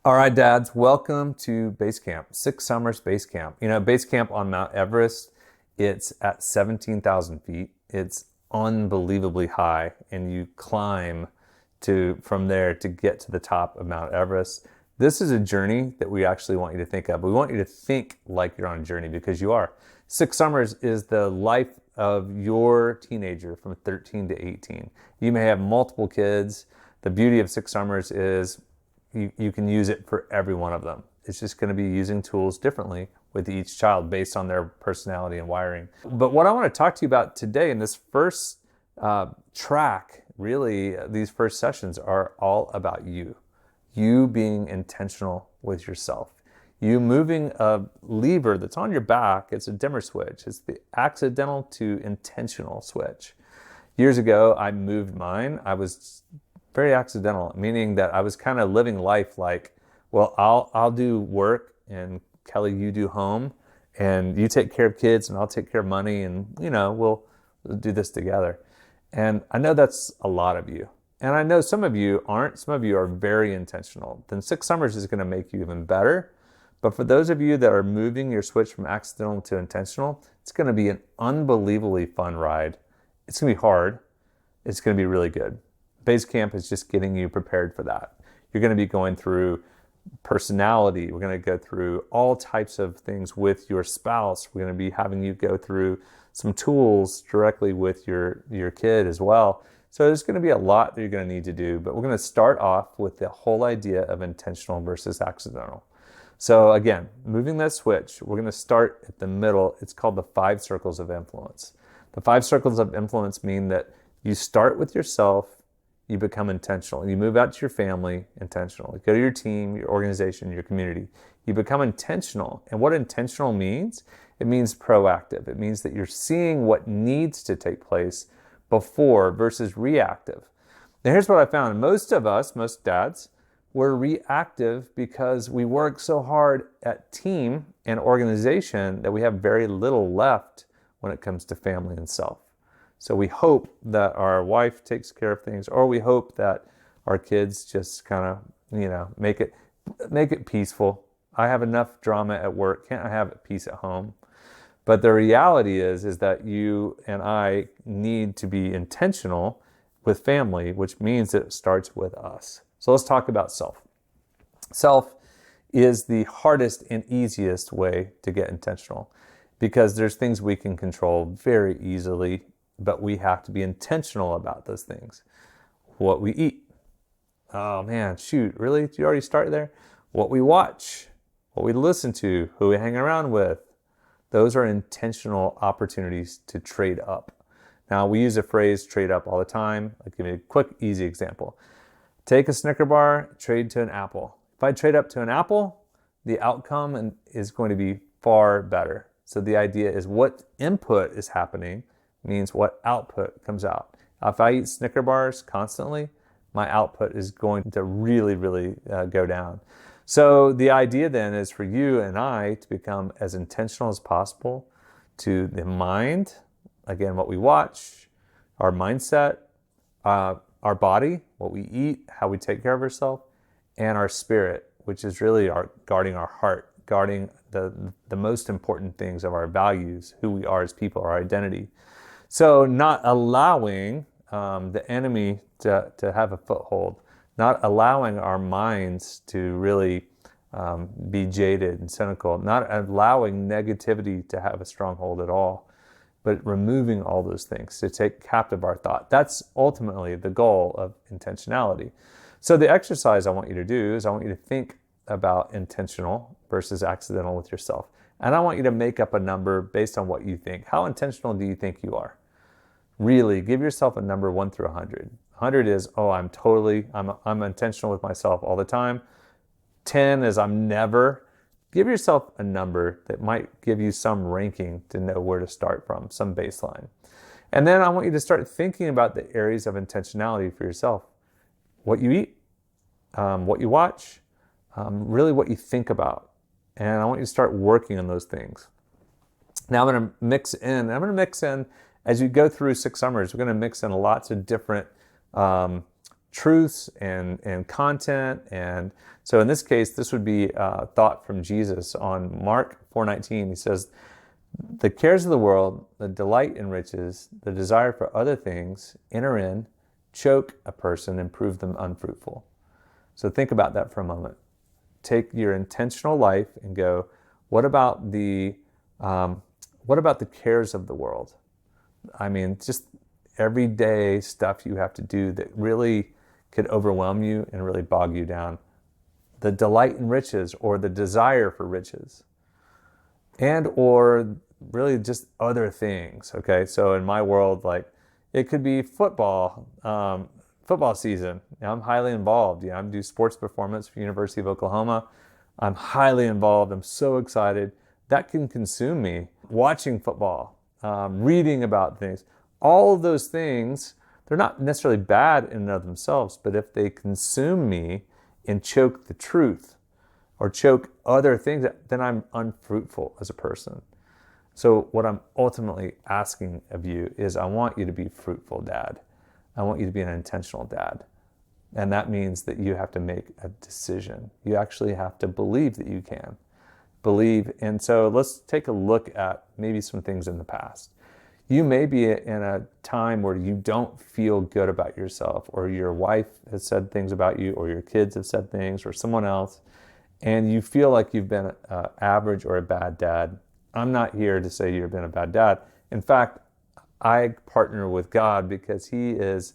All right, dads, welcome to base camp, Six Summers Base Camp. Base camp on Mount Everest, it's at 17,000 feet. It's unbelievably high, and you climb from there to get to the top of Mount Everest. This is a journey that we actually want you to think of. We want you to think like you're on a journey because you are. Six Summers is the life of your teenager from 13 to 18. You may have multiple kids. The beauty of Six Summers is you can use it for every one of them. It's just going to be using tools differently with each child based on their personality and wiring. But what I want to talk to you about today in this first track, really, these first sessions are all about you. You being intentional with yourself. You moving a lever that's on your back. It's a dimmer switch. It's the accidental to intentional switch. Years ago, I moved mine. I was very accidental, meaning that I was kind of living life like, well, I'll do work, and Kelly, you do home, and you take care of kids, and I'll take care of money, and we'll do this together. And I know that's a lot of you. And I know some of you aren't. Some of you are very intentional. Then Six Summers is going to make you even better. But for those of you that are moving your switch from accidental to intentional, it's going to be an unbelievably fun ride. It's going to be hard. It's going to be really good. Base camp is just getting you prepared for that. You're going to be going through personality. We're going to go through all types of things with your spouse. We're going to be having you go through some tools directly with your kid as well. So there's going to be a lot that you're going to need to do, but we're going to start off with the whole idea of intentional versus accidental. So again, moving that switch, we're going to start at the middle. It's called the 5 circles of influence. The 5 circles of influence mean that you start with yourself. You become intentional. You move out to your family, intentional. You go to your team, your organization, your community. You become intentional. And what intentional means, it means proactive. It means that you're seeing what needs to take place before versus reactive. Now here's what I found. Most of us, most dads, we're reactive because we work so hard at team and organization that we have very little left when it comes to family and self. So we hope that our wife takes care of things, or we hope that our kids just kind of, make it peaceful. I have enough drama at work. Can't I have peace at home? But the reality is that you and I need to be intentional with family, which means that it starts with us. So let's talk about self. Self is the hardest and easiest way to get intentional because there's things we can control very easily, but we have to be intentional about those things. What we eat. Oh man, shoot, really? Did you already start there? What we watch, what we listen to, who we hang around with. Those are intentional opportunities to trade up. Now, we use the phrase trade up all the time. I'll give you a quick, easy example. Take a Snicker bar, trade to an apple. If I trade up to an apple, the outcome is going to be far better. So the idea is what input is happening means what output comes out. If I eat Snicker bars constantly, my output is going to really, really go down. So the idea then is for you and I to become as intentional as possible to the mind, again, what we watch, our mindset, our body, what we eat, how we take care of ourselves, and our spirit, which is really guarding our heart, guarding the most important things of our values, who we are as people, our identity. So not allowing the enemy to have a foothold, not allowing our minds to really be jaded and cynical, not allowing negativity to have a stronghold at all, but removing all those things to take captive our thought. That's ultimately the goal of intentionality. So the exercise I want you to do is I want you to think about intentional versus accidental with yourself. And I want you to make up a number based on what you think. How intentional do you think you are? Really, give yourself a number 1 through 100. 100 is, I'm intentional with myself all the time. 10 is I'm never. Give yourself a number that might give you some ranking to know where to start from, some baseline. And then I want you to start thinking about the areas of intentionality for yourself. What you eat, what you watch, really what you think about. And I want you to start working on those things. Now I'm going to mix in, as you go through 6 summers, we're going to mix in lots of different truths and content. And so in this case, this would be a thought from Jesus on Mark 4:19. He says, the cares of the world, the delight in riches, the desire for other things enter in, choke a person, and prove them unfruitful. So think about that for a moment. Take your intentional life and go, what about the cares of the world? I mean, just everyday stuff you have to do that really could overwhelm you and really bog you down. The delight in riches, or the desire for riches, and or really just other things. Okay, so in my world, like, it could be football season. I'm highly involved. I do sports performance for University of Oklahoma. I'm highly involved. I'm so excited. That can consume me. Watching football, reading about things, all of those things, they're not necessarily bad in and of themselves, but if they consume me and choke the truth or choke other things, then I'm unfruitful as a person. So what I'm ultimately asking of you is, I want you to be fruitful, Dad. I want you to be an intentional dad. And that means that you have to make a decision. You actually have to believe that you can. Believe. And so let's take a look at maybe some things in the past. You may be in a time where you don't feel good about yourself, or your wife has said things about you, or your kids have said things, or someone else, and you feel like you've been average or a bad dad. I'm not here to say you've been a bad dad. In fact, I partner with God because He is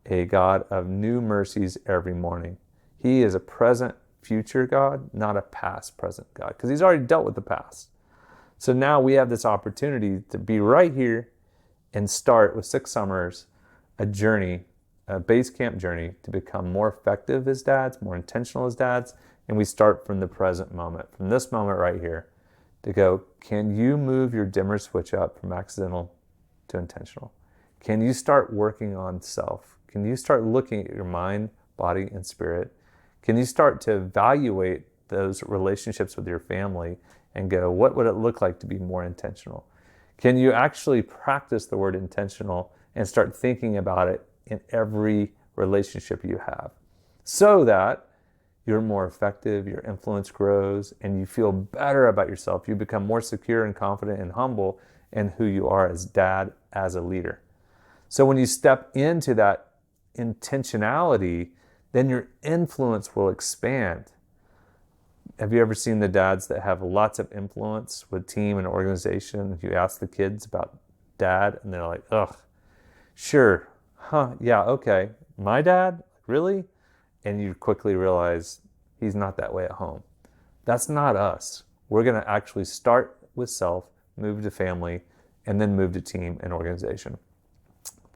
a God of new mercies every morning. He is a present, future God, not a past, present God, because He's already dealt with the past. So now we have this opportunity to be right here and start with 6 summers, a journey, a base camp journey to become more effective as dads, more intentional as dads. And we start from the present moment, from this moment right here, to go, can you move your dimmer switch up from accidental to intentional? Can you start working on self? Can you start looking at your mind, body, and spirit? Can you start to evaluate those relationships with your family and go, what would it look like to be more intentional? Can you actually practice the word intentional and start thinking about it in every relationship you have, so that you're more effective, your influence grows, and you feel better about yourself. You become more secure and confident and humble in who you are as dad, as a leader. So when you step into that intentionality, then your influence will expand. Have you ever seen the dads that have lots of influence with team and organization? You ask the kids about dad, and they're like, ugh, sure, huh, yeah, okay. My dad? Really? And you quickly realize he's not that way at home. That's not us. We're going to actually start with self, move to family, and then move to team and organization.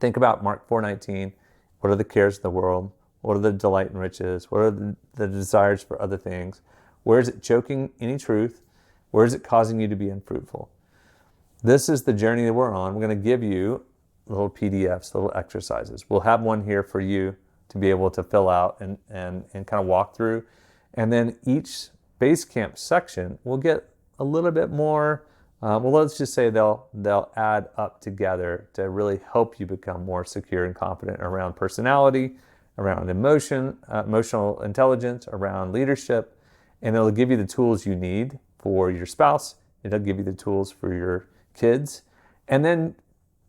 Think about Mark 4:19. What are the cares of the world? What are the delight and riches? What are the desires for other things? Where is it choking any truth? Where is it causing you to be unfruitful? This is the journey that we're on. We're going to give you little PDFs, little exercises. We'll have one here for you to be able to fill out and kind of walk through. And then each base camp section will get a little bit more, let's just say they'll add up together to really help you become more secure and confident around personality, around emotional intelligence, around leadership. And it'll give you the tools you need for your spouse. It'll give you the tools for your kids. And then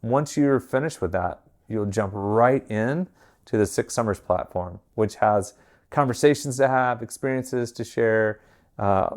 once you're finished with that, you'll jump right in to the 6 Summers platform, which has conversations to have, experiences to share,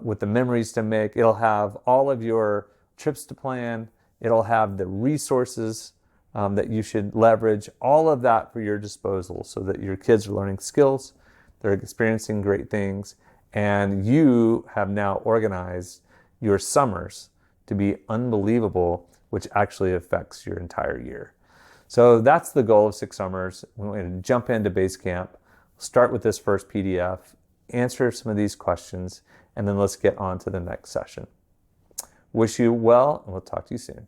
with the memories to make. It'll have all of your trips to plan. It'll have the resources that you should leverage, all of that for your disposal, so that your kids are learning skills, they're experiencing great things, and you have now organized your summers to be unbelievable, which actually affects your entire year. So that's the goal of 6 Summers. We're going to jump into base camp, start with this first PDF, answer some of these questions, and then let's get on to the next session. Wish you well, and we'll talk to you soon.